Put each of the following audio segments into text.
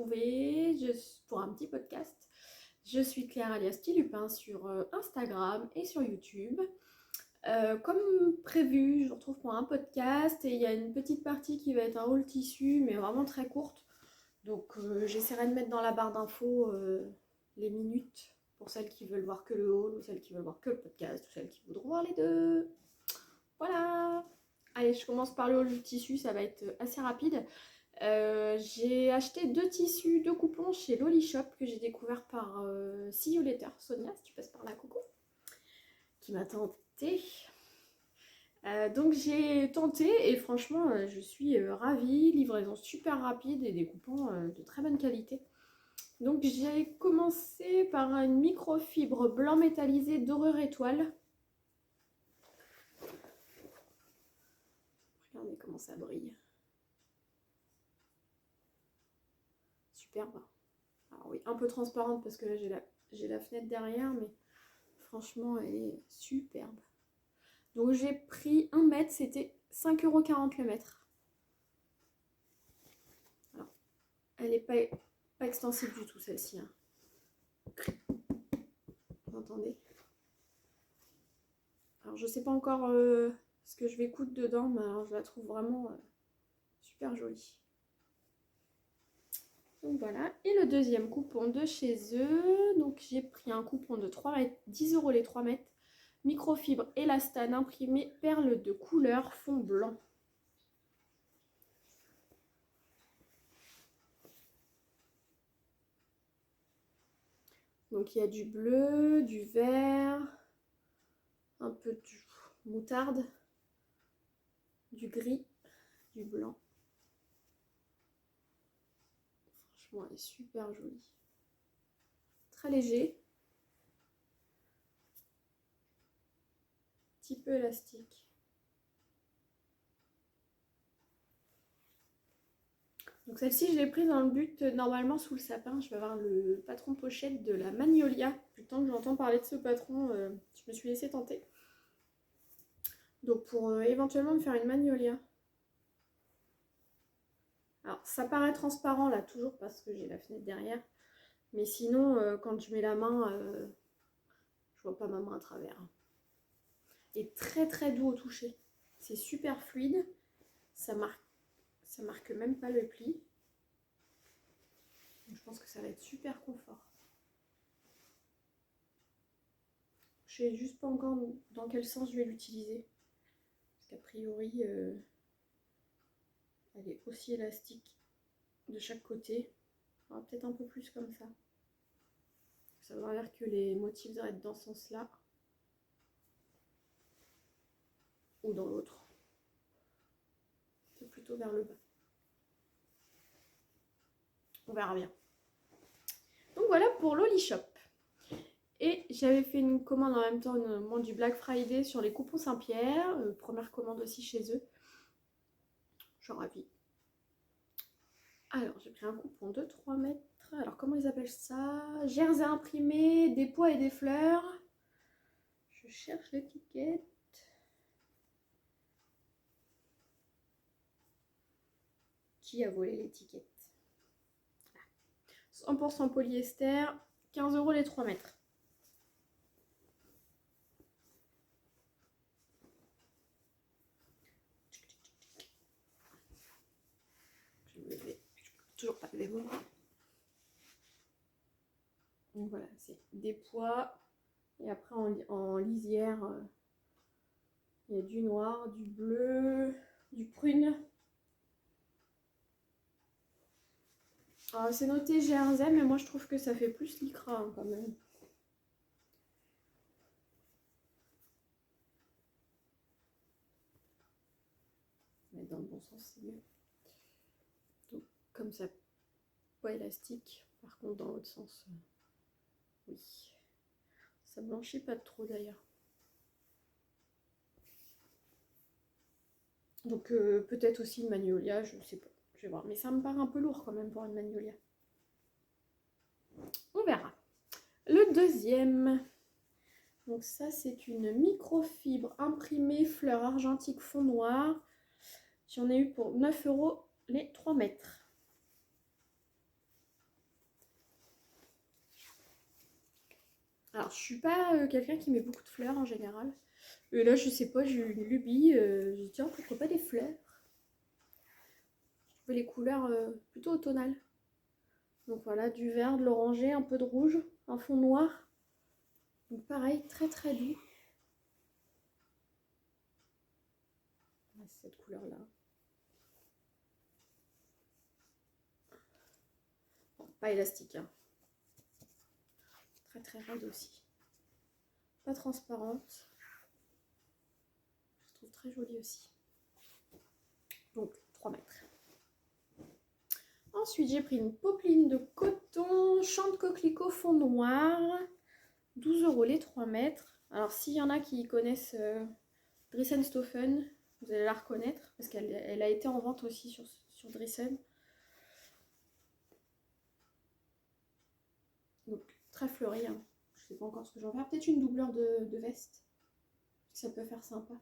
retrouver pour un petit podcast. Je suis Claire alias Tilupin sur Instagram et sur YouTube. Comme prévu, je vous retrouve pour un podcast et il y a une petite partie qui va être un haul tissu, mais vraiment très courte. Donc j'essaierai de mettre dans la barre d'infos les minutes pour celles qui veulent voir que le haul, ou celles qui veulent voir que le podcast, ou celles qui voudront voir les deux. Voilà. Allez, je commence par le haul du tissu, ça va être assez rapide. J'ai acheté 2 tissus, 2 coupons chez Loli Shop que j'ai découvert par See You Later, Sonia, si tu passes par là, coucou, qui m'a tenté. Donc j'ai tenté et franchement je suis ravie, livraison super rapide et des coupons de très bonne qualité. Donc j'ai commencé par une microfibre blanc métallisé dorure étoile. Regardez comment ça brille. Superbe. Alors oui, un peu transparente parce que là j'ai la fenêtre derrière, mais franchement elle est superbe. Donc j'ai pris 1 mètre, c'était 5,40 € le mètre. Alors, elle n'est pas extensible du tout celle-ci. Hein. Vous entendez? Alors je sais pas encore ce que je vais coudre dedans, mais alors, je la trouve vraiment super jolie. Donc voilà, et le deuxième coupon de chez eux, donc j'ai pris un coupon de 3 mètres, 10 € les 3 mètres, microfibre élastane imprimée perle de couleur fond blanc. Donc il y a du bleu, du vert, un peu de moutarde, du gris, du blanc. Franchement, elle est super jolie. Très léger. Petit peu élastique. Donc celle-ci, je l'ai prise dans le but, normalement sous le sapin, je vais avoir le patron pochette de la Magnolia. Depuis le temps que j'entends parler de ce patron, je me suis laissée tenter. Donc pour éventuellement me faire une Magnolia. Alors ça paraît transparent là, toujours parce que j'ai la fenêtre derrière. Mais sinon, quand je mets la main, je vois pas ma main à travers. Et très très doux au toucher. C'est super fluide. Ça marque même pas le pli. Donc, je pense que ça va être super confort. Je sais juste pas encore dans quel sens je vais l'utiliser. Parce qu'a priori, elle est aussi élastique de chaque côté. Peut-être un peu plus comme ça. Ça veut dire que les motifs devraient être dans ce sens-là. Ou dans l'autre. C'est plutôt vers le bas. On verra bien. Donc voilà pour Loli Shop. Et j'avais fait une commande en même temps au moment du Black Friday sur les coupons Saint-Pierre. Première commande aussi chez eux. Je suis ravie. Alors j'ai pris un coupon de 3 mètres. Alors comment ils appellent ça? Jersey imprimé, des pois et des fleurs. Je cherche l'étiquette. Qui a volé l'étiquette? 100% polyester, 15 € les 3 mètres. Je vais lever. Je peux toujours pas lever mon bras. Donc voilà, c'est des pois. Et après en lisière, il y a du noir, du bleu, du prune. Alors c'est noté Jersey, mais moi je trouve que ça fait plus lycra hein, quand même. Mais dans le bon sens, c'est mieux. Donc comme ça, pas élastique. Par contre, dans l'autre sens, oui. Ça blanchit pas trop d'ailleurs. Donc peut-être aussi une Magnolia, je sais pas. Je vais voir. Mais ça me paraît un peu lourd quand même pour une Magnolia. On verra. Le deuxième. Donc ça, c'est une microfibre imprimée fleur argentique fond noir. J'en ai eu pour 9 € les 3 mètres. Alors, je suis pas quelqu'un qui met beaucoup de fleurs en général. Et là, je sais pas, j'ai eu une lubie. J'ai dit, tiens, pourquoi pas des fleurs? Je trouvais les couleurs plutôt automnales. Donc voilà, du vert, de l'orangé, un peu de rouge, un fond noir. Donc pareil, très très doux. Ah, c'est cette couleur-là. Bon, pas élastique, hein. Très très raide aussi. Pas transparente. Je trouve très jolie aussi. Donc 3 mètres. Ensuite, j'ai pris une popeline de coton, champ de coquelicot fond noir. 12 € les 3 mètres. Alors, s'il y en a qui connaissent Dressenstoffen, vous allez la reconnaître parce qu'elle a été en vente aussi sur Dressen. Donc, très fleuri. Hein. Je sais pas encore ce que j'en vais faire. Peut-être une doubleur de veste. Ça peut faire sympa.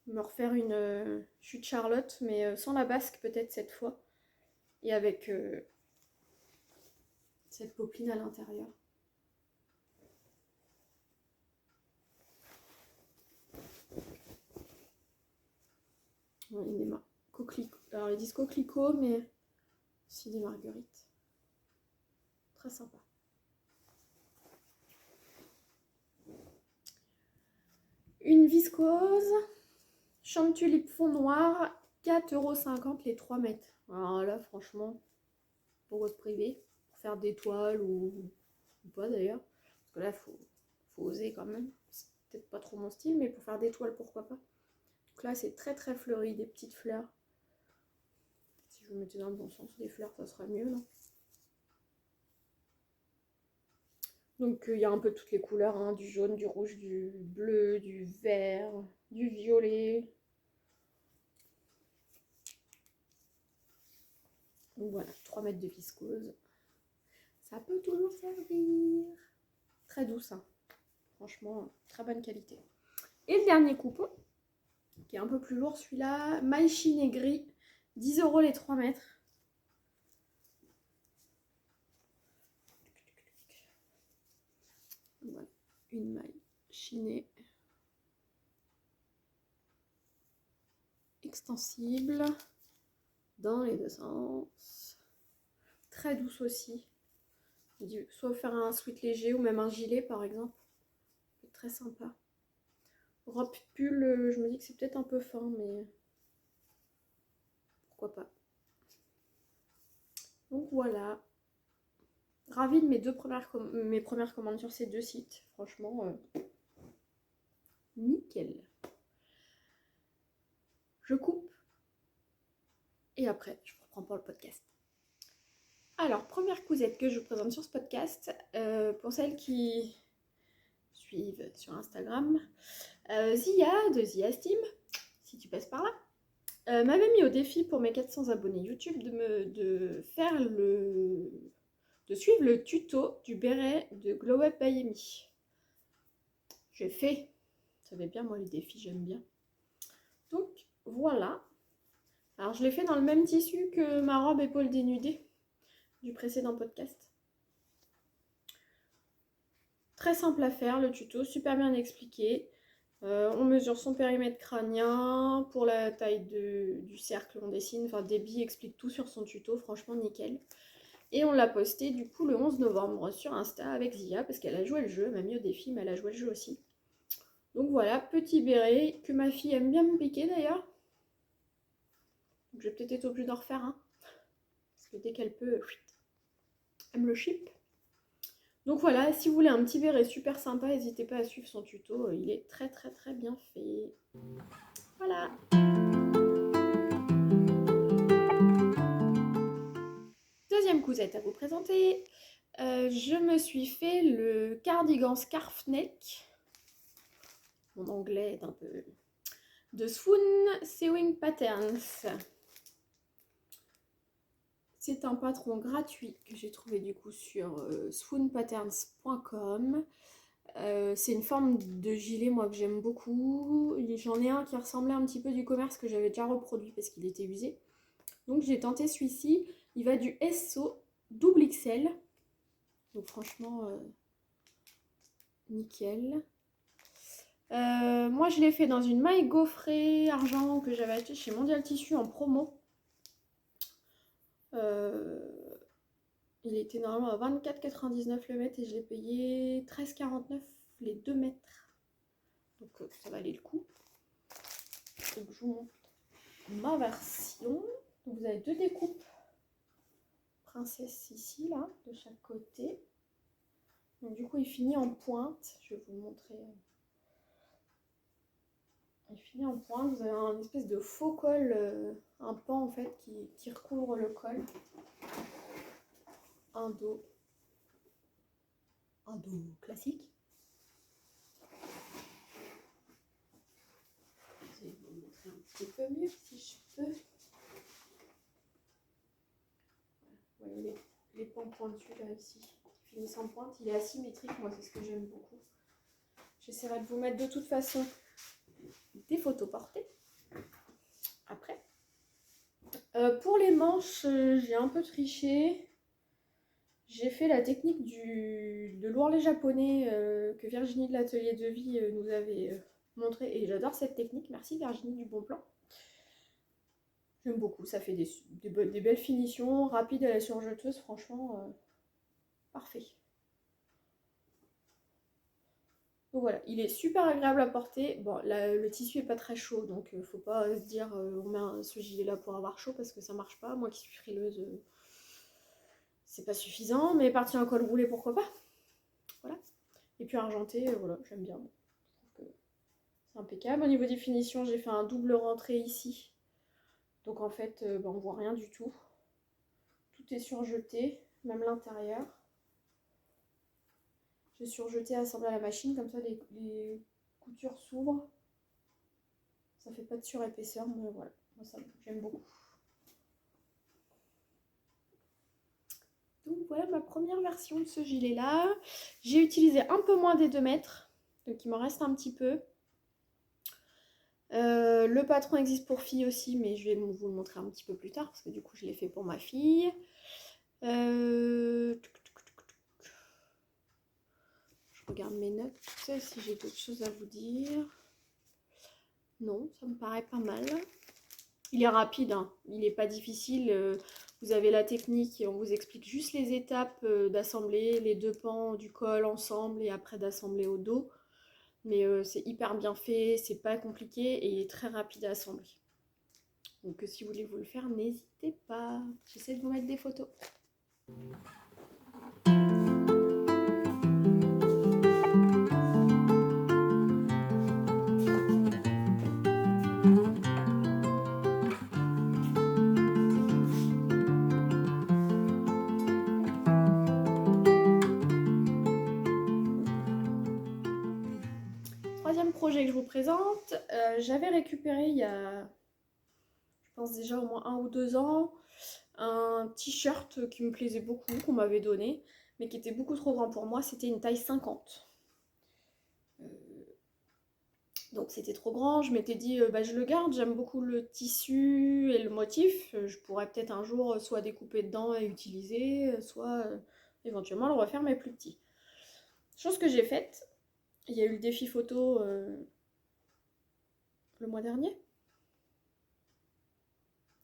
Me refaire une chute Charlotte, mais sans la basque peut-être cette fois. Et avec cette popeline à l'intérieur. Coquelicot. Alors ils disent coquelicot, mais c'est des marguerites. Très sympa. Une viscose, champ de tulipe fond noir, 4,50 € les 3 mètres. Alors là, franchement, pour votre privé, pour faire des toiles ou pas d'ailleurs. Parce que là, faut oser quand même. C'est peut-être pas trop mon style, mais pour faire des toiles, pourquoi pas. Donc là, c'est très très fleuri, des petites fleurs. Si je vous mettais dans le bon sens, des fleurs, ça sera mieux, non? Donc il y a un peu toutes les couleurs, hein, du jaune, du rouge, du bleu, du vert, du violet. Donc voilà, 3 mètres de viscose. Ça peut toujours servir. Très douce, hein. Franchement, très bonne qualité. Et le dernier coupon, qui est un peu plus lourd, celui-là, maille chinée gris, 10 € les 3 mètres. Voilà, une maille chinée extensible dans les deux sens. Très douce aussi. Soit faire un sweat léger ou même un gilet par exemple. Très sympa. Robe pull, je me dis que c'est peut-être un peu fin, mais pourquoi pas. Donc voilà. Ravie de mes premières commandes sur ces 2 sites. Franchement, nickel. Je coupe. Et après, je reprends pour le podcast. Alors, première cousette que je vous présente sur ce podcast, pour celles qui suivent sur Instagram, Zia de Zia Steam, si tu passes par là, m'avait mis au défi pour mes 400 abonnés YouTube de suivre le tuto du béret de Glow Up by Amy. J'ai fait. Vous savez bien, moi les défis, j'aime bien. Donc, voilà. Alors, je l'ai fait dans le même tissu que ma robe épaule dénudée du précédent podcast. Très simple à faire, le tuto, super bien expliqué. On mesure son périmètre crânien, pour la taille du cercle, on dessine. Enfin, Debbie explique tout sur son tuto, franchement nickel. Et on l'a posté du coup le 11 novembre sur Insta avec Zia, parce qu'elle a joué le jeu, elle m'a mis au défi, mais elle a joué le jeu aussi. Donc voilà, petit béret, que ma fille aime bien me piquer d'ailleurs. Je vais peut-être être obligée d'en refaire un. Parce que dès qu'elle peut, elle me le chip. Donc voilà, si vous voulez un petit béret super sympa, n'hésitez pas à suivre son tuto. Il est très très très bien fait. Voilà. Deuxième cousette à vous présenter. Je me suis fait le cardigan scarf neck. Mon anglais est un peu... de Swoon Sewing Patterns. C'est un patron gratuit que j'ai trouvé du coup sur swoonpatterns.com. C'est une forme de gilet moi que j'aime beaucoup. J'en ai un qui ressemblait un petit peu du commerce que j'avais déjà reproduit parce qu'il était usé. Donc j'ai tenté celui-ci. Il va du SO double XL. Donc franchement, nickel. Moi je l'ai fait dans une maille gaufrée argent que j'avais acheté chez Mondial Tissu en promo. Il était normalement à 24,99 le mètre et je l'ai payé 13,49 les 2 mètres. Donc ça valait le coup. Donc je vous montre ma version. Donc vous avez 2 découpes princesse ici, là, de chaque côté. Donc du coup il finit en pointe. Je vais vous montrer. Il finit en pointe. Vous avez un espèce de faux col, un pan en fait qui recouvre le col. Un dos classique. Je vais vous montrer un petit peu mieux si je peux. Vous voyez les pans pointus là ici qui finissent en pointe. Il est asymétrique, moi c'est ce que j'aime beaucoup. J'essaierai de vous mettre de toute façon des photos portées après. Pour les manches, j'ai un peu triché. J'ai fait la technique de l'ourlet japonais que Virginie de l'atelier de vie nous avait montré. Et j'adore cette technique. Merci Virginie du bon plan. J'aime beaucoup. Ça fait des belles finitions, rapides à la surjeteuse. Franchement, parfait. Donc voilà, il est super agréable à porter. Bon, le tissu est pas très chaud, donc faut pas se dire on met ce gilet là pour avoir chaud parce que ça marche pas. Moi qui suis frileuse, c'est pas suffisant, mais partie en col roulé, pourquoi pas. Voilà. Et puis argenté, voilà, j'aime bien. Je trouve que c'est impeccable. Au niveau des finitions, j'ai fait un double rentré ici. Donc en fait, on voit rien du tout. Tout est surjeté, même l'intérieur. J'ai surjeté assemblé à la machine, comme ça les coutures s'ouvrent. Ça fait pas de surépaisseur, mais voilà, moi ça j'aime beaucoup. Donc voilà ma première version de ce gilet là. J'ai utilisé un peu moins des 2 mètres, donc il m'en reste un petit peu. Le patron existe pour fille aussi, mais je vais vous le montrer un petit peu plus tard parce que du coup je l'ai fait pour ma fille. Je regarde mes notes si j'ai d'autres choses à vous dire. Non, ça me paraît pas mal. Il est rapide, hein. Il n'est pas difficile. Vous avez la technique et on vous explique juste les étapes d'assembler les 2 pans du col ensemble et après d'assembler au dos. Mais c'est hyper bien fait, c'est pas compliqué et il est très rapide à assembler. Donc si vous voulez vous le faire, n'hésitez pas. J'essaie de vous mettre des photos. Troisième projet que je vous présente, j'avais récupéré il y a, je pense déjà au moins 1 ou 2 ans, un t-shirt qui me plaisait beaucoup, qu'on m'avait donné, mais qui était beaucoup trop grand pour moi, c'était une taille 50. Donc c'était trop grand, je m'étais dit je le garde, j'aime beaucoup le tissu et le motif, je pourrais peut-être un jour soit découper dedans et utiliser, soit éventuellement le refaire mais plus petit. Chose que j'ai faite, il y a eu le défi photo le mois dernier.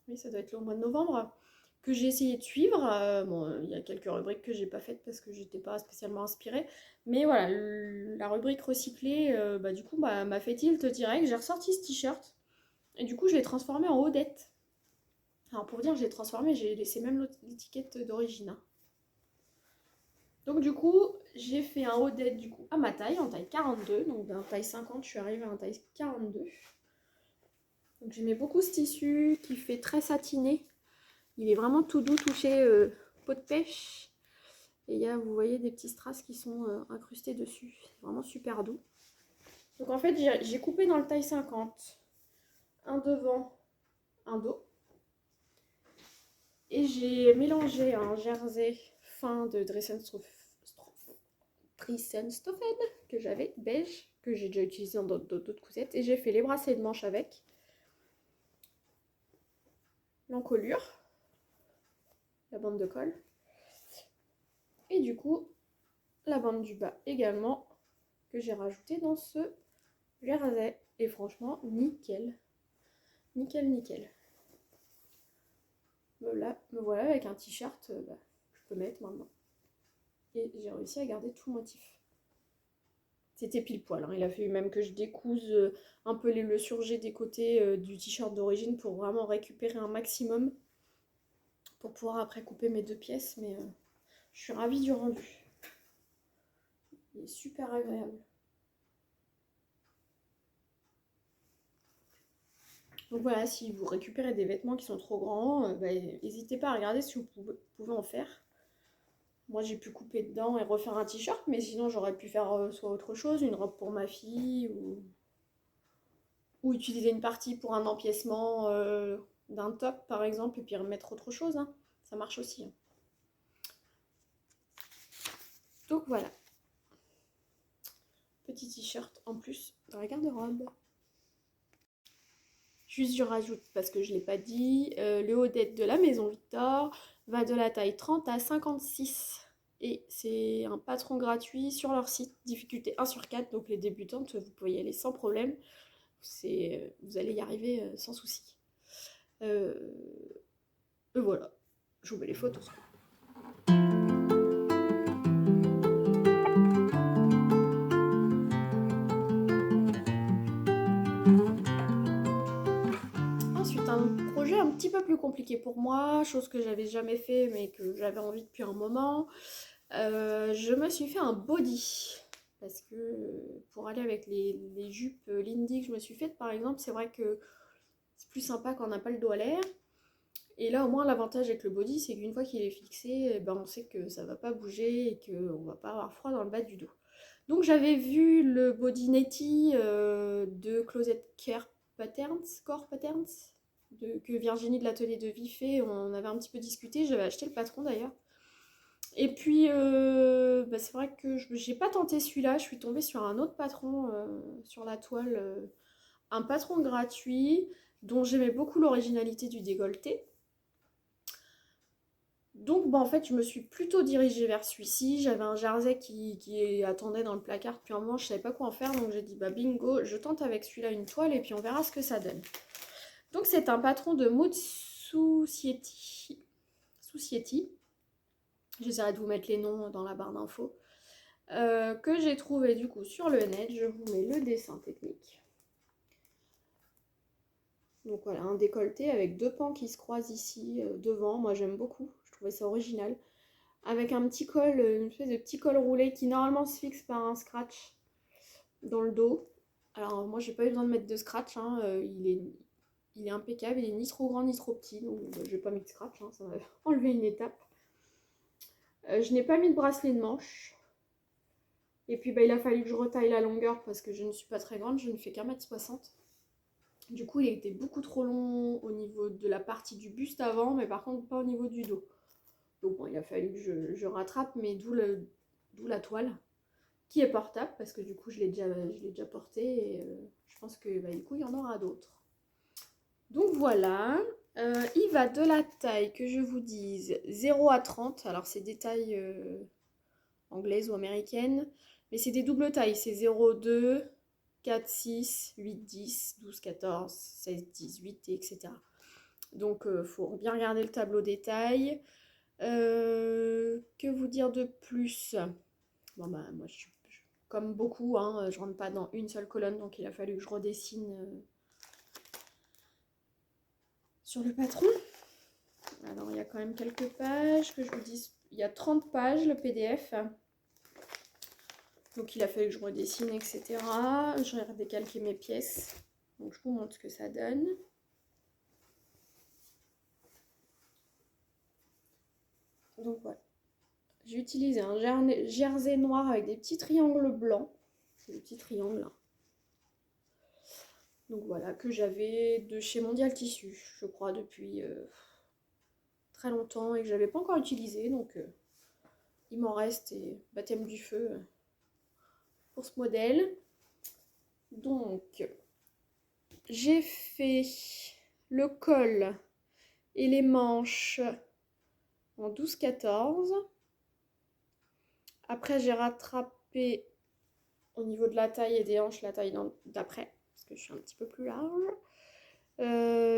Oui, ça doit être le mois de novembre, que j'ai essayé de suivre. Bon, il y a quelques rubriques que j'ai pas faites parce que j'étais pas spécialement inspirée. Mais voilà, la rubrique recyclée, du coup, m'a fait tilt direct. J'ai ressorti ce t-shirt et du coup, je l'ai transformé en Odette. Alors, pour vous dire, j'ai transformé, j'ai laissé même l'étiquette d'origine. Hein. Donc, du coup, j'ai fait un Odette du coup à ma taille, en taille 42. Donc, d'un taille 50, je suis arrivée à un taille 42. Donc, j'aimais beaucoup ce tissu qui fait très satiné. Il est vraiment tout doux, touché peau de pêche. Et il y a, vous voyez, des petits strass qui sont incrustés dessus. C'est vraiment super doux. Donc en fait, j'ai coupé dans le taille 50. Un devant, un dos. Et j'ai mélangé un jersey fin de Dressenstoffen que j'avais, beige, que j'ai déjà utilisé dans d'autres cousettes. Et j'ai fait les bracelets de manche avec. L'encolure. La bande de colle. Et du coup, la bande du bas également. que j'ai rajouté dans ce jersey. Et franchement, nickel. Nickel, nickel. Me voilà avec un t-shirt que je peux mettre maintenant. Et j'ai réussi à garder tout le motif. C'était pile poil, hein. Il a fallu même que je découse un peu le surjet des côtés du t-shirt d'origine pour vraiment récupérer un maximum. Pour pouvoir après couper mes 2 pièces. Mais je suis ravie du rendu. Il est super agréable. Donc voilà, si vous récupérez des vêtements qui sont trop grands, n'hésitez pas à regarder si vous pouvez en faire. Moi j'ai pu couper dedans et refaire un t-shirt, mais sinon j'aurais pu faire soit autre chose, une robe pour ma fille, ou utiliser une partie pour un empiècement d'un top par exemple, et puis remettre autre chose, hein. Ça marche aussi, hein. Donc voilà, petit t-shirt en plus dans la garde-robe. Juste je rajoute, parce que je ne l'ai pas dit, le haut-dette de la Maison Victor va de la taille 30 à 56. Et c'est un patron gratuit sur leur site, difficulté 1/4, donc les débutantes, vous pouvez y aller sans problème. Vous allez y arriver sans souci. Voilà, je vous mets les photos. Ensuite, un projet un petit peu plus compliqué pour moi, chose que j'avais jamais fait mais que j'avais envie depuis un moment. Je me suis fait un body. Parce que pour aller avec les jupes Lindy que je me suis faites par exemple, c'est vrai que c'est plus sympa quand on n'a pas le dos à l'air. Et là au moins l'avantage avec le body, c'est qu'une fois qu'il est fixé, on sait que ça va pas bouger et qu'on va pas avoir froid dans le bas du dos. Donc j'avais vu le body Netty de Closet Core Patterns, que Virginie de l'atelier de Vie fait. On avait un petit peu discuté, j'avais acheté le patron d'ailleurs. Et puis, c'est vrai que j'ai pas tenté celui-là, je suis tombée sur un autre patron sur la toile, un patron gratuit, dont j'aimais beaucoup l'originalité du décolleté. Donc, en fait, je me suis plutôt dirigée vers celui-ci. J'avais un jersey qui attendait dans le placard depuis un moment, je savais pas quoi en faire, donc j'ai dit, bingo, je tente avec celui-là une toile et puis on verra ce que ça donne. Donc, c'est un patron de Mood Society. J'essaierai de vous mettre les noms dans la barre d'infos. Que j'ai trouvé du coup sur le net. Je vous mets le dessin technique. Donc voilà, un décolleté avec 2 pans qui se croisent ici devant. Moi j'aime beaucoup, je trouvais ça original. Avec un petit col, une espèce de petit col roulé qui normalement se fixe par un scratch dans le dos. Alors moi j'ai pas eu besoin de mettre de scratch, hein. Il est impeccable, il est ni trop grand ni trop petit. Donc j'ai pas mis de scratch, hein. Ça m'a enlevé une étape. Je n'ai pas mis de bracelet de manche. Et puis il a fallu que je retaille la longueur parce que je ne suis pas très grande, je ne fais qu'1,60 m. Du coup il était beaucoup trop long au niveau de la partie du buste avant, mais par contre pas au niveau du dos. Donc il a fallu que je rattrape, mais d'où la toile, qui est portable, parce que du coup je l'ai déjà portée, et je pense que du coup il y en aura d'autres. Donc voilà, il va de la taille, que je vous dise, 0 à 30, alors c'est des tailles anglaises ou américaines, mais c'est des doubles tailles, c'est 0, 2, 4, 6, 8, 10, 12, 14, 16, 18, etc. Donc il faut bien regarder le tableau des tailles. Que vous dire de plus? Moi comme beaucoup, hein, je rentre pas dans une seule colonne, donc il a fallu que je redessine sur le patron. Alors il y a quand même quelques pages, que je vous dise, il y a 30 pages le PDF. Donc il a fallu que je redessine, etc. J'ai redécalqué mes pièces. Donc je vous montre ce que ça donne. Donc voilà. J'ai utilisé un jersey noir avec des petits triangles blancs. C'est des petits triangles là. Donc voilà, que j'avais de chez Mondial Tissu, je crois, depuis très longtemps et que j'avais pas encore utilisé. Donc il m'en reste, et baptême du feu pour ce modèle. Donc j'ai fait le col et les manches en 12-14. Après j'ai rattrapé au niveau de la taille et des hanches, la taille d'après, parce que je suis un petit peu plus large.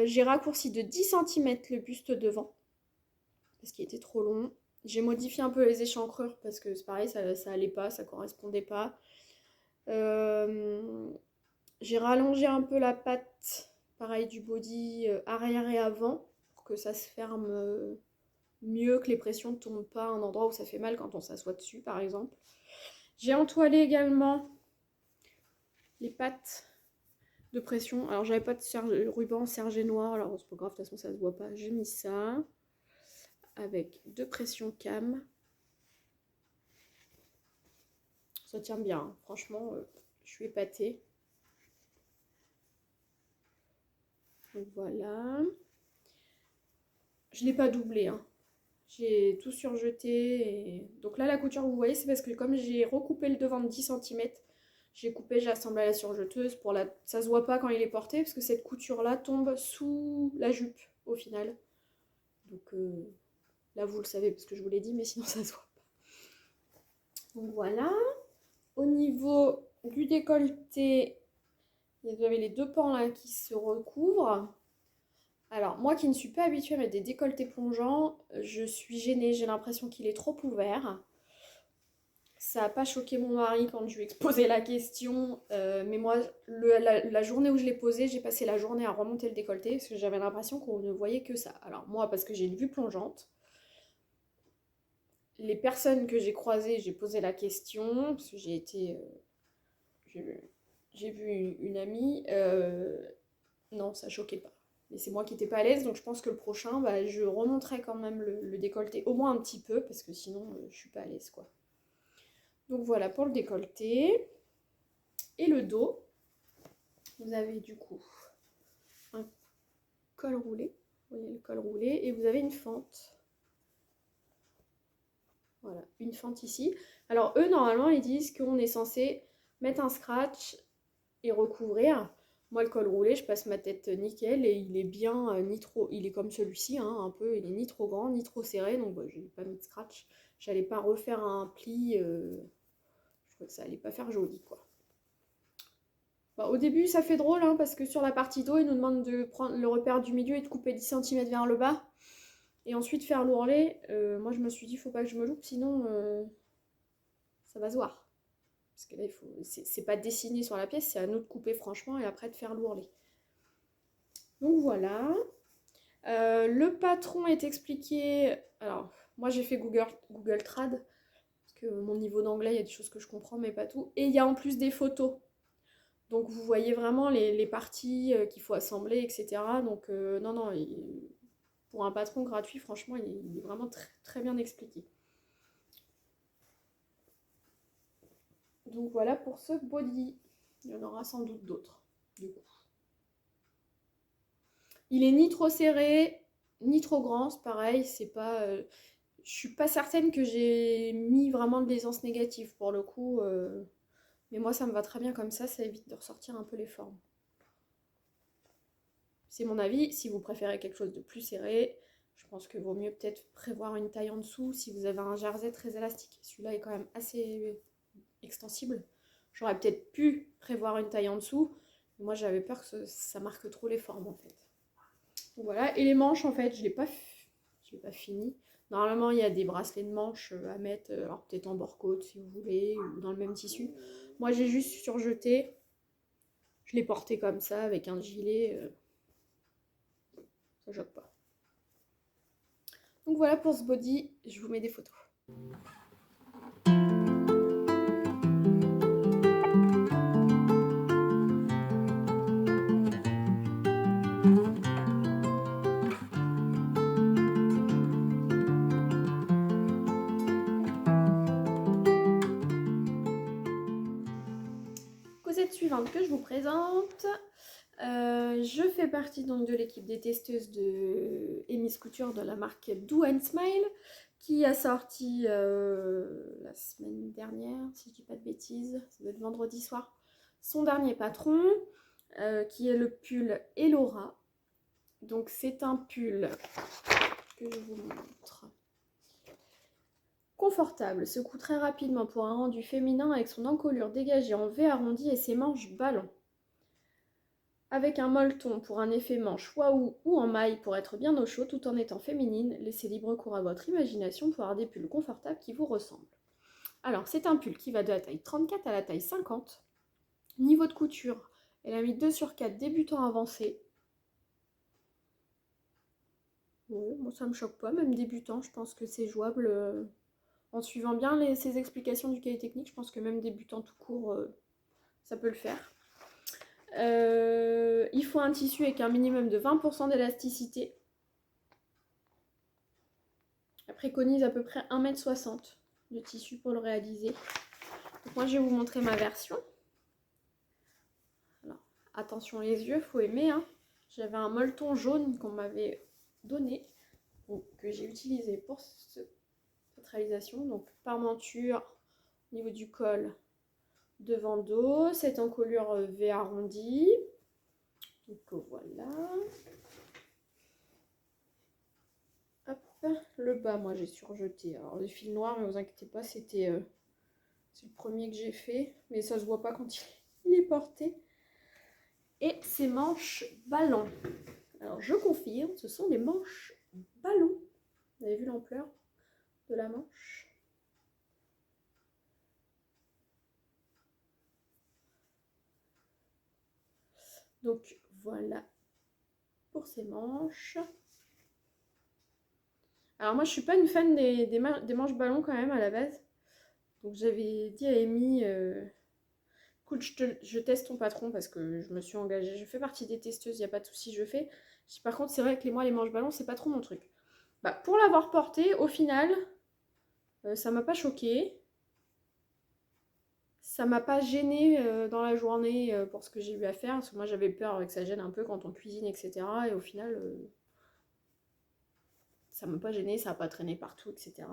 J'ai raccourci de 10 cm le buste devant, parce qu'il était trop long. J'ai modifié un peu les échancrures, parce que c'est pareil, ça allait pas, ça correspondait pas. J'ai rallongé un peu la patte, pareil, du body arrière et avant, pour que ça se ferme mieux, que les pressions ne tombent pas à un endroit où ça fait mal quand on s'assoit dessus, par exemple. J'ai entoilé également les pattes de pression. Alors, j'avais pas de ruban sergé noir, alors c'est pas grave, de toute façon, ça se voit pas. J'ai mis ça avec 2 pressions cam. Ça tient bien, hein. Franchement, je suis épatée. Donc voilà. Je l'ai pas doublé, hein. J'ai tout surjeté. Donc là, la couture, vous voyez, c'est parce que comme j'ai recoupé le devant de 10 cm, j'ai coupé, j'ai assemblé à la surjeteuse. Ça se voit pas quand il est porté, parce que cette couture-là tombe sous la jupe, au final. Donc là, vous le savez, parce que je vous l'ai dit, mais sinon, ça se voit pas. Donc voilà. Au niveau du décolleté, il y avait les 2 pans là qui se recouvrent. Alors, moi qui ne suis pas habituée à mettre des décolletés plongeants, je suis gênée, j'ai l'impression qu'il est trop ouvert. Ça n'a pas choqué mon mari quand je lui ai exposé la question, mais moi, la journée où je l'ai posé, j'ai passé la journée à remonter le décolleté parce que j'avais l'impression qu'on ne voyait que ça. Alors moi, parce que j'ai une vue plongeante, les personnes que j'ai croisées, j'ai posé la question, parce que j'ai vu une amie, non, ça choquait pas. Mais c'est moi qui n'étais pas à l'aise, donc je pense que le prochain, bah, je remonterai quand même le décolleté, au moins un petit peu, parce que sinon, je suis pas à l'aise, quoi. Donc voilà pour le décolleté. Et le dos, vous avez du coup un col roulé, vous voyez le col roulé, et vous avez une fente. Voilà, une fente ici. Alors eux, normalement, ils disent qu'on est censé mettre un scratch et recouvrir. Moi, le col roulé, je passe ma tête nickel et il est bien, ni trop, il est comme celui-ci, hein, un peu, il est ni trop grand, ni trop serré, donc bah, j'ai pas mis de scratch. J'allais pas refaire un pli, je crois que ça allait pas faire joli, quoi. Bah, au début, ça fait drôle, hein, parce que sur la partie dos, il nous demande de prendre le repère du milieu et de couper 10 cm vers le bas. Et ensuite faire l'ourlet. Moi, je me suis dit, faut pas que je me loupe, sinon ça va se voir. Parce que là, c'est pas dessiné sur la pièce, c'est à nous de couper franchement et après de faire l'ourlet. Donc voilà. Le patron est expliqué. Alors, moi j'ai fait Google Trad, parce que mon niveau d'anglais, il y a des choses que je comprends, mais pas tout. Et il y a en plus des photos. Donc vous voyez vraiment les parties qu'il faut assembler, etc. Donc non, pour un patron gratuit, franchement, il est vraiment très, très bien expliqué. Donc voilà pour ce body. Il y en aura sans doute d'autres, du coup. Il est ni trop serré, ni trop grand, c'est pareil, c'est pas... je suis pas certaine que j'ai mis vraiment de l'aisance négative pour le coup. Mais moi, ça me va très bien comme ça évite de ressortir un peu les formes. C'est mon avis, si vous préférez quelque chose de plus serré, je pense que vaut mieux peut-être prévoir une taille en dessous si vous avez un jersey très élastique. Celui-là est quand même assez extensible. J'aurais peut-être pu prévoir une taille en dessous, mais moi j'avais peur que ça marque trop les formes en fait. Donc voilà, et les manches en fait, je l'ai pas fini. Normalement, il y a des bracelets de manches à mettre, alors peut-être en bord-côte si vous voulez, ou dans le même tissu. Moi, j'ai juste surjeté. Je l'ai porté comme ça, avec un gilet. Ça choque pas. Donc voilà pour ce body, je vous mets des photos. Cosette suivante que je vous présente. Je fais partie donc de l'équipe des testeuses de Emis Couture de la marque Do and Smile qui a sorti la semaine dernière, si je dis pas de bêtises, ça doit être vendredi soir, son dernier patron qui est le pull Elora. Donc c'est un pull que je vous montre. Confortable, secoue très rapidement pour un rendu féminin avec son encolure dégagée en V arrondi et ses manches ballon. Avec un molleton pour un effet manche waouh ou en maille pour être bien au chaud tout en étant féminine, laissez libre cours à votre imagination pour avoir des pulls confortables qui vous ressemblent. Alors, c'est un pull qui va de la taille 34 à la taille 50. Niveau de couture, elle a mis 2 sur 4 débutant avancé. Ouais, moi ça me choque pas, même débutant, je pense que c'est jouable. En suivant bien ces explications du cahier technique, je pense que même débutant tout court, ça peut le faire. Il faut un tissu avec un minimum de 20% d'élasticité. Elle préconise à peu près 1,60 m de tissu pour le réaliser. Donc moi je vais vous montrer ma version. Alors, attention les yeux, faut aimer. Hein. J'avais un molleton jaune qu'on m'avait donné, que j'ai utilisé pour cette réalisation. Donc parmenture au niveau du col, devant dos, cette encolure V arrondi. Donc voilà. Hop, le bas, moi j'ai surjeté. Alors le fil noir, ne vous inquiétez pas, c'est le premier que j'ai fait, mais ça se voit pas quand il est porté. Et ces manches ballon. Alors je confirme, ce sont des manches ballon. Vous avez vu l'ampleur de la manche? Donc voilà pour ces manches. Alors moi je suis pas une fan des manches ballon quand même à la base. Donc j'avais dit à Amy, écoute, je teste ton patron parce que je me suis engagée. Je fais partie des testeuses, il n'y a pas de souci, je fais. Par contre, c'est vrai que les manches ballon, c'est pas trop mon truc. Bah, pour l'avoir porté, au final, ça m'a pas choqué. Ça m'a pas gêné dans la journée pour ce que j'ai eu à faire. Parce que moi, j'avais peur que ça gêne un peu quand on cuisine, etc. Et au final, ça m'a pas gêné, ça n'a pas traîné partout, etc.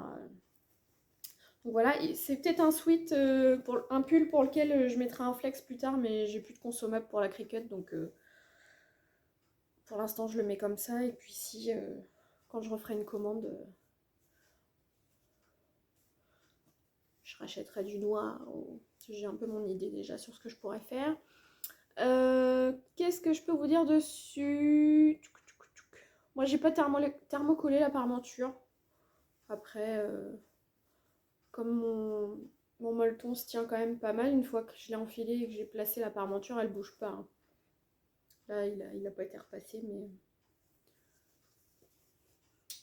Donc voilà, c'est peut-être un sweat, un pull pour lequel je mettrai un flex plus tard, mais j'ai plus de consommable pour la cricket, donc pour l'instant je le mets comme ça. Et puis si, quand je referai une commande, je rachèterai du noir. J'ai un peu mon idée déjà sur ce que je pourrais faire. Qu'est-ce que je peux vous dire dessus? Moi j'ai pas thermocollé la parmenture. Après, comme mon molleton se tient quand même pas mal, une fois que je l'ai enfilé et que j'ai placé la parmenture, elle bouge pas. Hein. Là, il a pas été repassé, mais...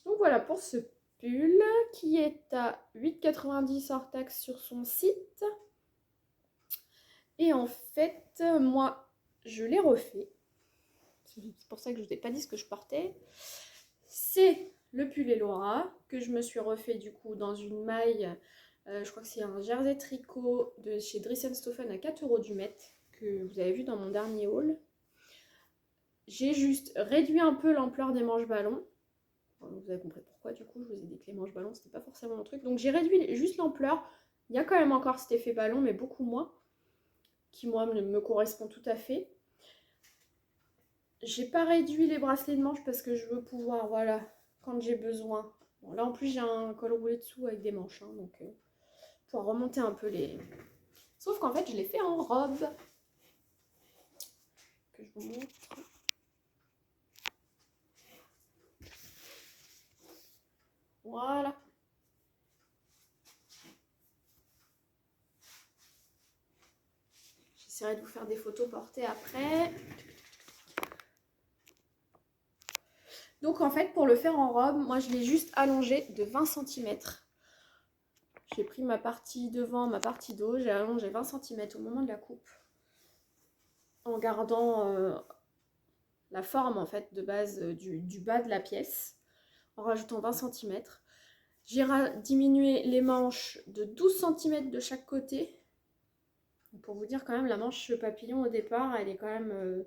Donc voilà pour ce pull qui est à 8,90 hors taxe sur son site. Et en fait, moi, je l'ai refait. C'est pour ça que je ne vous ai pas dit ce que je portais. C'est le pull Elora que je me suis refait du coup dans une maille. Je crois que c'est un jersey tricot de chez Dries & Stoffen à 4 € du mètre que vous avez vu dans mon dernier haul. J'ai juste réduit un peu l'ampleur des manches ballons. Vous avez compris pourquoi du coup, je vous ai dit que les manches ballons c'était pas forcément mon truc. Donc j'ai réduit juste l'ampleur. Il y a quand même encore cet effet ballon, mais beaucoup moins, qui moi me correspond tout à fait. J'ai pas réduit les bracelets de manches parce que je veux pouvoir, voilà, quand j'ai besoin. Bon, là en plus j'ai un col roulé dessous avec des manches, hein, donc pour remonter un peu les... Sauf qu'en fait je l'ai fait en robe. Que je vous montre. Voilà. J'essaierai de vous faire des photos portées après. Donc en fait, pour le faire en robe, moi je l'ai juste allongé de 20 cm. J'ai pris ma partie devant, ma partie dos, j'ai allongé 20 cm au moment de la coupe. En gardant la forme en fait de base du bas de la pièce. En rajoutant 20 cm. J'ai diminué les manches de 12 cm de chaque côté. Pour vous dire quand même, la manche papillon au départ, elle est quand même...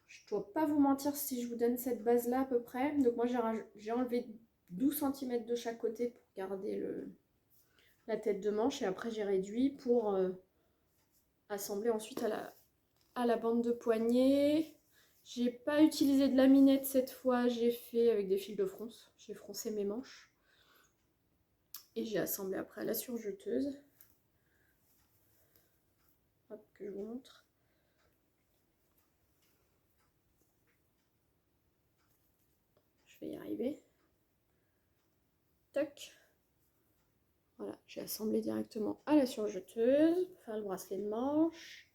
je ne dois pas vous mentir si je vous donne cette base-là à peu près. Donc moi, j'ai enlevé 12 cm de chaque côté pour garder la tête de manche. Et après, j'ai réduit pour assembler ensuite à la bande de poignet. J'ai pas utilisé de laminette cette fois. J'ai fait avec des fils de fronce. J'ai froncé mes manches. Et j'ai assemblé après à la surjeteuse. Hop, que je vous montre. Je vais y arriver. Toc. Voilà, j'ai assemblé directement à la surjeteuse pour faire le bracelet de manche.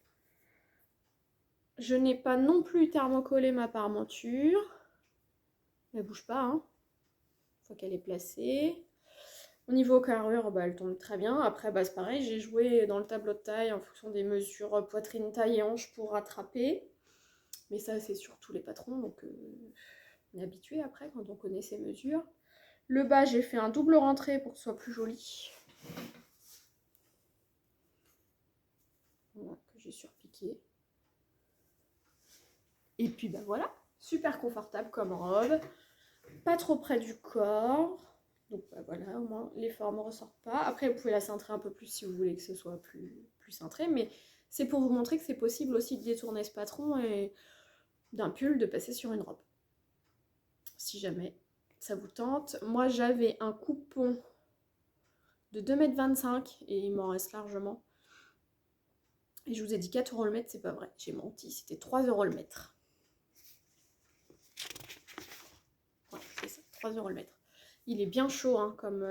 Je n'ai pas non plus thermocollé ma parmenture. Elle bouge pas, hein, une fois qu'elle est placée. Au niveau carrure, bah, elle tombe très bien. Après, bah, c'est pareil, j'ai joué dans le tableau de taille en fonction des mesures poitrine, taille et hanche pour rattraper. Mais ça, c'est sur tous les patrons, donc on est habitué après quand on connaît ces mesures. Le bas, j'ai fait un double rentré pour que ce soit plus joli. Voilà, que j'ai surpiqué. Et puis bah voilà, super confortable comme robe, pas trop près du corps. Donc bah voilà, au moins les formes ne ressortent pas. Après, vous pouvez la cintrer un peu plus si vous voulez que ce soit plus cintré, mais c'est pour vous montrer que c'est possible aussi de détourner ce patron et d'un pull de passer sur une robe. Si jamais ça vous tente. Moi, j'avais un coupon de 2,25 m et il m'en reste largement. Et je vous ai dit 4 € le mètre, c'est pas vrai, j'ai menti, c'était 3 € le mètre. Ouais, c'est ça, 3 € le mètre. Il est bien chaud hein, comme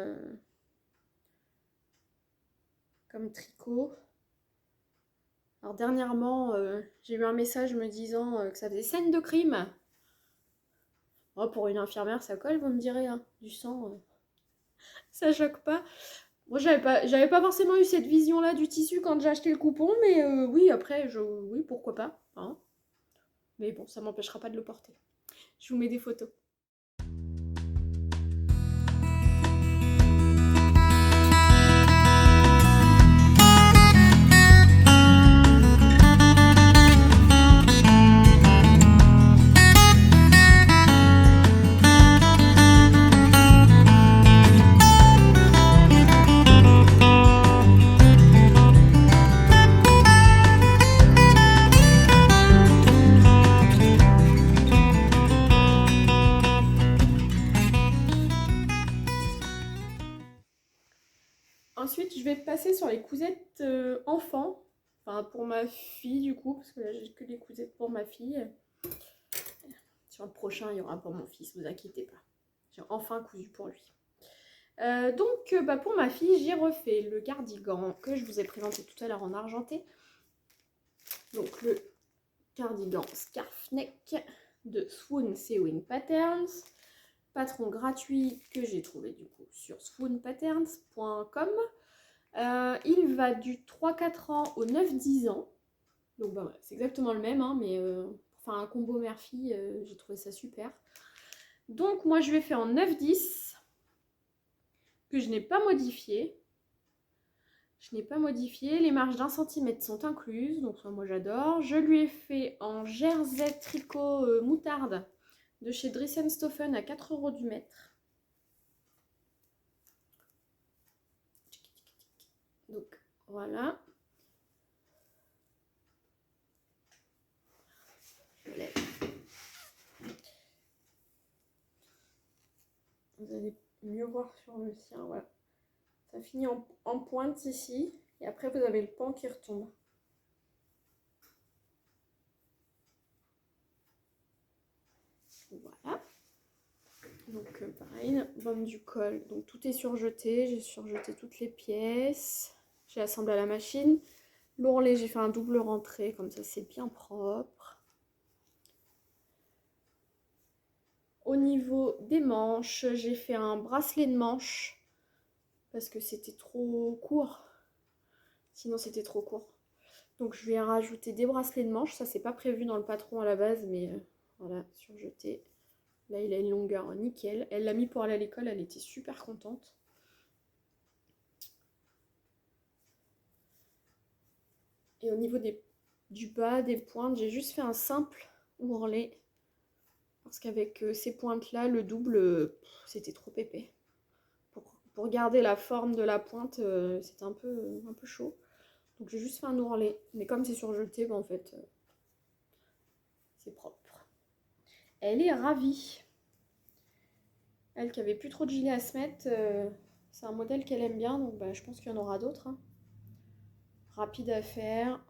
tricot. Alors dernièrement, j'ai eu un message me disant que ça faisait scène de crime. Oh, pour une infirmière, ça colle, vous me direz, hein, du sang, ça choque pas. Moi, j'avais pas forcément eu cette vision-là du tissu quand j'ai acheté le coupon, mais oui, après, oui, pourquoi pas. Hein. Mais bon, ça m'empêchera pas de le porter. Je vous mets des photos. Ensuite, je vais passer sur les cousettes enfants. Enfin, pour ma fille, du coup, parce que là, j'ai que les cousettes pour ma fille. Sur le prochain, il y aura pour mon fils, ne vous inquiétez pas. J'ai enfin cousu pour lui. Donc, pour ma fille, j'ai refait le cardigan que je vous ai présenté tout à l'heure en argenté. Donc, le cardigan scarf neck de Swoon Sewing Patterns. Patron gratuit que j'ai trouvé du coup sur swoonpatterns.com. Il va du 3-4 ans au 9-10 ans. Donc bah, c'est exactement le même, hein, mais enfin un combo mère-fille, j'ai trouvé ça super. Donc moi je l'ai fait en 9-10, que je n'ai pas modifié. Les marges d'1 cm sont incluses, donc ça, moi j'adore. Je lui ai fait en jersey tricot moutarde de chez Dressenstoffen à 4 € du mètre. Donc voilà. Vous allez mieux voir sur le sien, voilà. Ça finit en pointe ici, et après vous avez le pan qui retombe. Voilà. Donc pareil, bande du col, donc tout est surjeté, j'ai surjeté toutes les pièces, j'ai assemblé à la machine. L'ourlet, j'ai fait un double rentré, comme ça c'est bien propre. Au niveau des manches, j'ai fait un bracelet de manche, parce que c'était trop court, sinon c'était trop court. Donc je vais rajouter des bracelets de manche, ça c'est pas prévu dans le patron à la base, mais voilà, surjeté. Là il a une longueur nickel, elle l'a mis pour aller à l'école, elle était super contente. Et au niveau du bas, des pointes, j'ai juste fait un simple ourlet. Parce qu'avec ces pointes-là, le double, c'était trop épais. Pour garder la forme de la pointe, c'était un peu chaud. Donc j'ai juste fait un ourlet. Mais comme c'est surjeté, en fait, c'est propre. Elle est ravie. Elle qui avait plus trop de gilet à se mettre, C'est un modèle qu'elle aime bien, donc je pense qu'il y en aura d'autres, hein. Rapide à faire.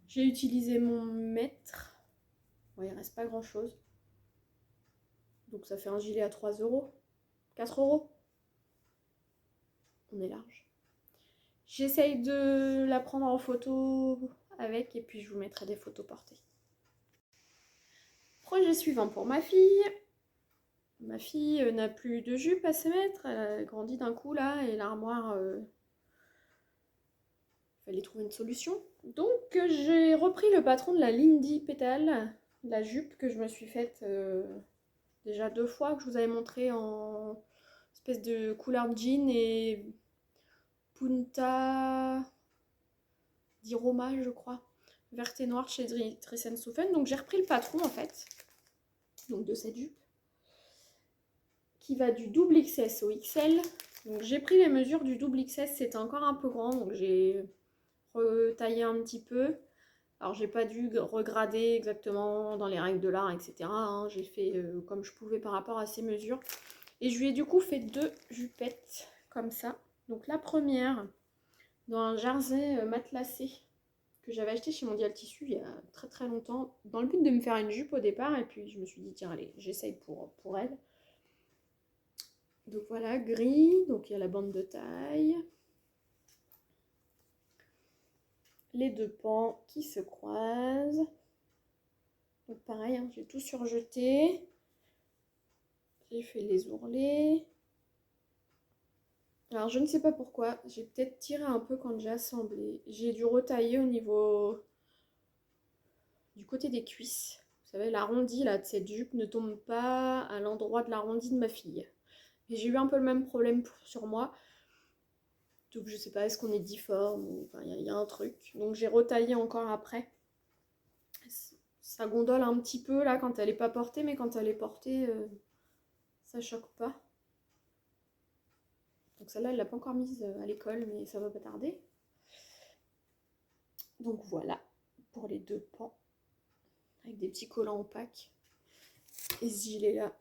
J'ai utilisé mon mètre. Bon, il reste pas grand chose. Donc ça fait un gilet à 3 euros. 4 euros. On est large. J'essaye de la prendre en photo avec et puis je vous mettrai des photos portées. Projet suivant pour ma fille. Ma fille n'a plus de jupe à se mettre. Elle a grandi d'un coup là et l'armoire... fallait trouver une solution. Donc j'ai repris le patron de la Lindy Pétale, la jupe que je me suis faite déjà 2 fois, que je vous avais montré en espèce de couleur jean et punta di Roma, je crois, verte et noire chez Dries+Souffen. Donc j'ai repris le patron en fait, donc de cette jupe, qui va du double XS au XL. Donc j'ai pris les mesures du double XS, c'était encore un peu grand, donc j'ai retaillé un petit peu. Alors j'ai pas dû regrader exactement dans les règles de l'art, etc. hein. J'ai fait comme je pouvais par rapport à ces mesures. Et je lui ai du coup fait 2 jupettes comme ça. Donc la première dans un jersey matelassé que j'avais acheté chez Mondial Tissu il y a très très longtemps, dans le but de me faire une jupe au départ. Et puis je me suis dit tiens allez, j'essaye pour elle. Donc voilà, gris, donc il y a la bande de taille. Les 2 pans qui se croisent. Donc pareil, hein, j'ai tout surjeté. J'ai fait les ourlets. Alors je ne sais pas pourquoi, j'ai peut-être tiré un peu quand j'ai assemblé. J'ai dû retailler au niveau du côté des cuisses. Vous savez, l'arrondi là de cette jupe ne tombe pas à l'endroit de l'arrondi de ma fille. Et j'ai eu un peu le même problème sur moi. Donc je sais pas, est-ce qu'on est difforme ou enfin il y a un truc. Donc j'ai retaillé encore après. Ça gondole un petit peu là quand elle n'est pas portée, mais quand elle est portée, ça choque pas. Donc celle-là, elle l'a pas encore mise à l'école, mais ça va pas tarder. Donc voilà, pour les 2 pans, avec des petits collants opaques. Et ce gilet-là,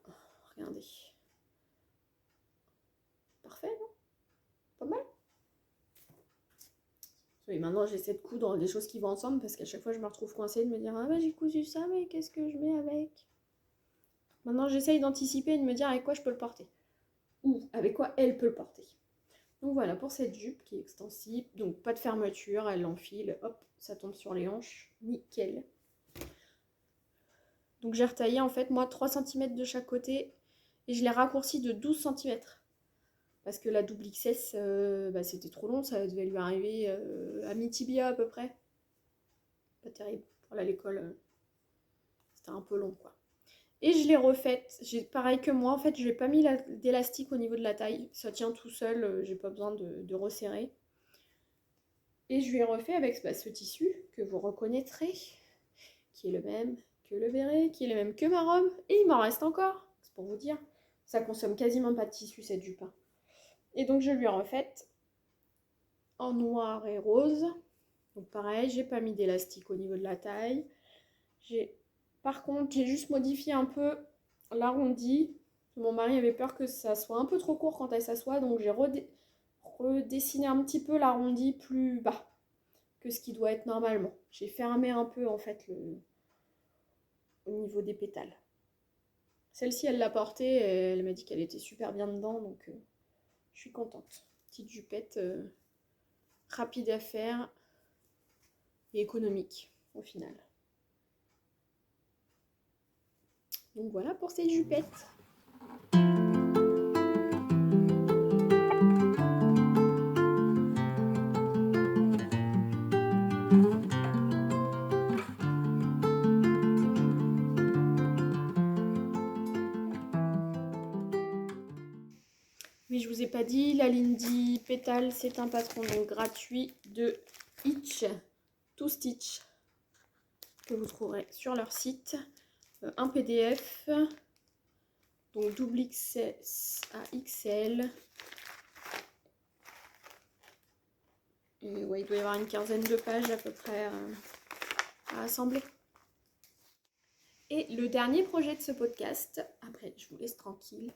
regardez. Parfait, non? Pas mal? Oui, maintenant j'essaie de coudre des choses qui vont ensemble, parce qu'à chaque fois je me retrouve coincée de me dire « Ah bah j'ai cousu ça, mais qu'est-ce que je mets avec ?» Maintenant j'essaye d'anticiper et de me dire avec quoi je peux le porter. Ou avec quoi elle peut le porter. Donc voilà pour cette jupe qui est extensible, donc pas de fermeture, elle l'enfile, hop, ça tombe sur les hanches, nickel. Donc j'ai retaillé en fait moi 3 cm de chaque côté et je l'ai raccourci de 12 cm. Parce que la double XS, c'était trop long, ça devait lui arriver à mi-tibia à peu près. Pas terrible, pour aller à l'école, c'était un peu long quoi. Et je l'ai refaite, pareil que moi, en fait je n'ai pas mis d'élastique au niveau de la taille, ça tient tout seul, j'ai pas besoin de resserrer. Et je lui ai refait avec ce tissu que vous reconnaîtrez, qui est le même que le béret, qui est le même que ma robe, et il m'en reste encore, c'est pour vous dire. Ça consomme quasiment pas de tissu cette jupe. Et donc je lui ai refaite en noir et rose. Donc pareil, j'ai pas mis d'élastique au niveau de la taille. Par contre, j'ai juste modifié un peu l'arrondi. Mon mari avait peur que ça soit un peu trop court quand elle s'assoit, donc j'ai redessiné un petit peu l'arrondi plus bas que ce qui doit être normalement. J'ai fermé un peu en fait au niveau des pétales. Celle-ci, elle l'a portée, et elle m'a dit qu'elle était super bien dedans, donc je suis contente. Petite jupette rapide à faire et économique au final. Donc voilà pour cette jupette. Oui, je vous ai pas dit, la Lindy Pétale, c'est un patron donc gratuit de Itch, To Stitch, que vous trouverez sur leur site. Un PDF, donc double XS à XL. Et ouais, il doit y avoir une quinzaine de pages à peu près à assembler. Et le dernier projet de ce podcast, après je vous laisse tranquille,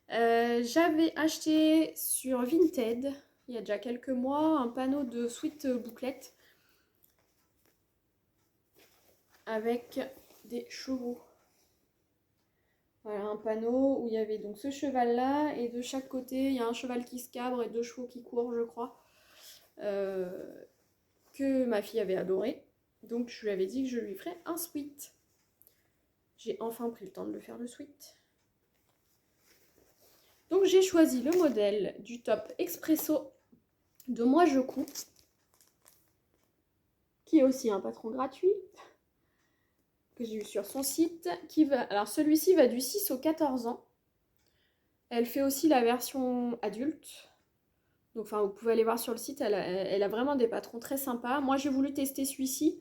J'avais acheté sur Vinted, il y a déjà quelques mois, un panneau de sweat bouclette avec des chevaux. Voilà, un panneau où il y avait donc ce cheval-là, et de chaque côté, il y a un cheval qui se cabre et 2 chevaux qui courent, je crois, que ma fille avait adoré. Donc je lui avais dit que je lui ferais un sweat. J'ai enfin pris le temps de le faire, le sweat. Donc j'ai choisi le modèle du top expresso de Moi Je Couds, qui est aussi un patron gratuit, que j'ai eu sur son site, qui va... Alors celui-ci va du 6 au 14 ans. Elle fait aussi la version adulte. Donc enfin, vous pouvez aller voir sur le site, elle a vraiment des patrons très sympas. Moi j'ai voulu tester celui-ci,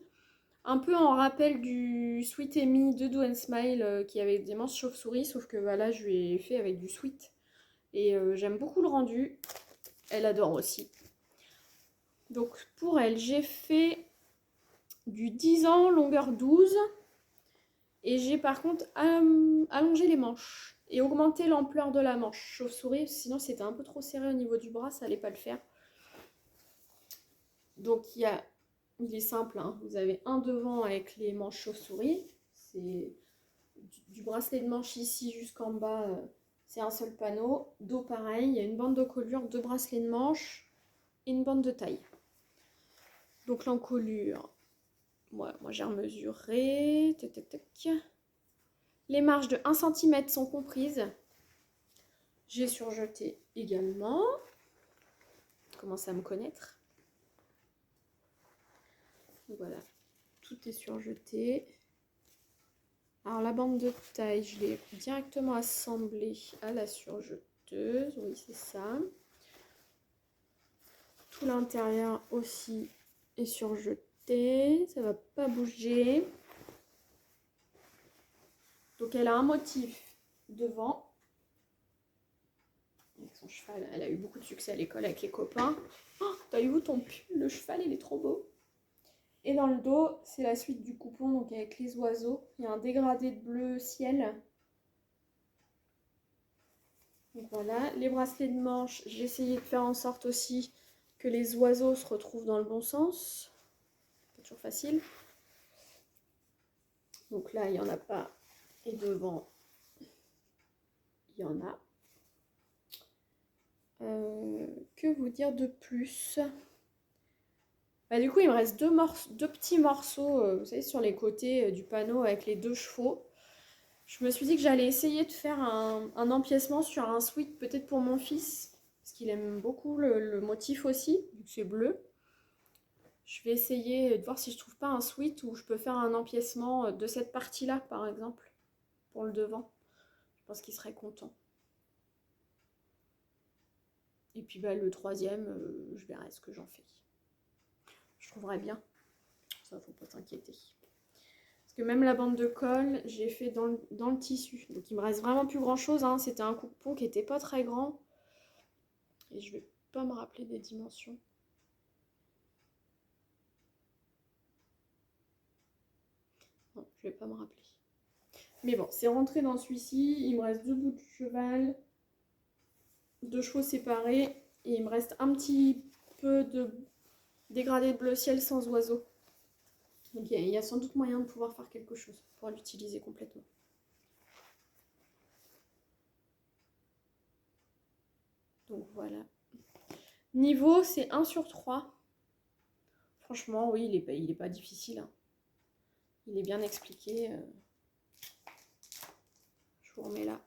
un peu en rappel du Sweet Amy de Do & Smile qui avait des manches chauve-souris, sauf que voilà, je lui ai fait avec du sweet. Et j'aime beaucoup le rendu. Elle adore aussi. Donc pour elle, j'ai fait du 10 ans, longueur 12. Et j'ai par contre allongé les manches et augmenté l'ampleur de la manche chauve-souris, sinon c'était un peu trop serré au niveau du bras, ça allait pas le faire. Donc il est simple, hein. Vous avez un devant avec les manches chauve-souris, c'est du bracelet de manche ici jusqu'en bas, c'est un seul panneau. Dos pareil, il y a une bande d'encolure, 2 bracelets de manche et une bande de taille. Donc l'encolure, moi j'ai remesuré, tac tac tac. Les marges de 1 cm sont comprises. J'ai surjeté également. Commence à me connaître. Voilà, tout est surjeté. Alors la bande de taille, je l'ai directement assemblée à la surjeteuse. Oui, c'est ça. Tout l'intérieur aussi est surjeté. Ça va pas bouger. Donc elle a un motif devant. Avec son cheval, elle a eu beaucoup de succès à l'école avec les copains. Oh, t'as eu où ton pull? Le cheval, il est trop beau. Et dans le dos, c'est la suite du coupon, donc avec les oiseaux. Il y a un dégradé de bleu ciel. Donc voilà, les bracelets de manche, j'ai essayé de faire en sorte aussi que les oiseaux se retrouvent dans le bon sens. C'est pas toujours facile. Donc là, il n'y en a pas. Et devant, il y en a. Que vous dire de plus? Bah, du coup, il me reste deux petits morceaux, vous savez, sur les côtés du panneau avec les 2 chevaux. Je me suis dit que j'allais essayer de faire un empiècement sur un sweat, peut-être pour mon fils, parce qu'il aime beaucoup le motif aussi, vu que c'est bleu. Je vais essayer de voir si je trouve pas un sweat où je peux faire un empiècement de cette partie-là, par exemple, pour le devant. Je pense qu'il serait content. Et puis bah, le troisième, je verrai ce que j'en fais. Je trouverai bien. Ça, faut pas s'inquiéter. Parce que même la bande de colle, j'ai fait dans le tissu. Donc il me reste vraiment plus grand chose, hein. C'était un coupon qui était pas très grand. Et je vais pas me rappeler des dimensions. Non, je vais pas me rappeler. Mais bon, c'est rentré dans celui-ci. Il me reste 2 bouts de cheval, 2 chevaux séparés. Et il me reste un petit peu de dégradé de bleu ciel sans oiseaux. Donc il y a sans doute moyen de pouvoir faire quelque chose pour l'utiliser complètement. Donc voilà. Niveau, c'est 1 sur 3. Franchement, oui, il est pas difficile, hein. Il est bien expliqué. Je vous remets là.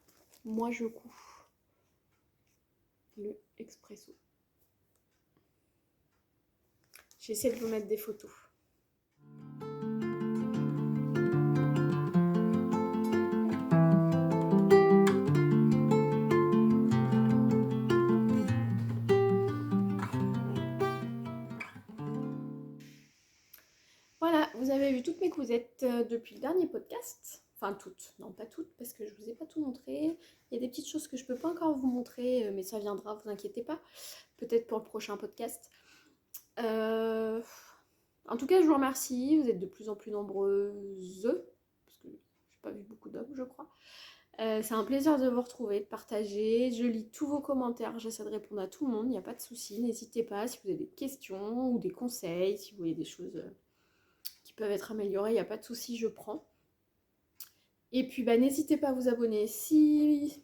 Moi, je couds le expresso. J'essaie de vous mettre des photos. Voilà, vous avez vu toutes mes cousettes depuis le dernier podcast. Enfin toutes, non pas toutes parce que je vous ai pas tout montré. Il y a des petites choses que je peux pas encore vous montrer, mais ça viendra, vous inquiétez pas. Peut-être pour le prochain podcast. En tout cas, je vous remercie. Vous êtes de plus en plus nombreuses, parce que j'ai pas vu beaucoup d'hommes, je crois. C'est un plaisir de vous retrouver, de partager. Je lis tous vos commentaires, j'essaie de répondre à tout le monde, il n'y a pas de souci. N'hésitez pas si vous avez des questions ou des conseils, si vous voyez des choses qui peuvent être améliorées, il n'y a pas de souci, je prends. Et puis bah, n'hésitez pas à vous abonner si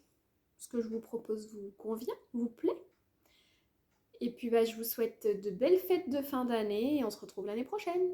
ce que je vous propose vous convient, vous plaît. Et puis bah, je vous souhaite de belles fêtes de fin d'année et on se retrouve l'année prochaine.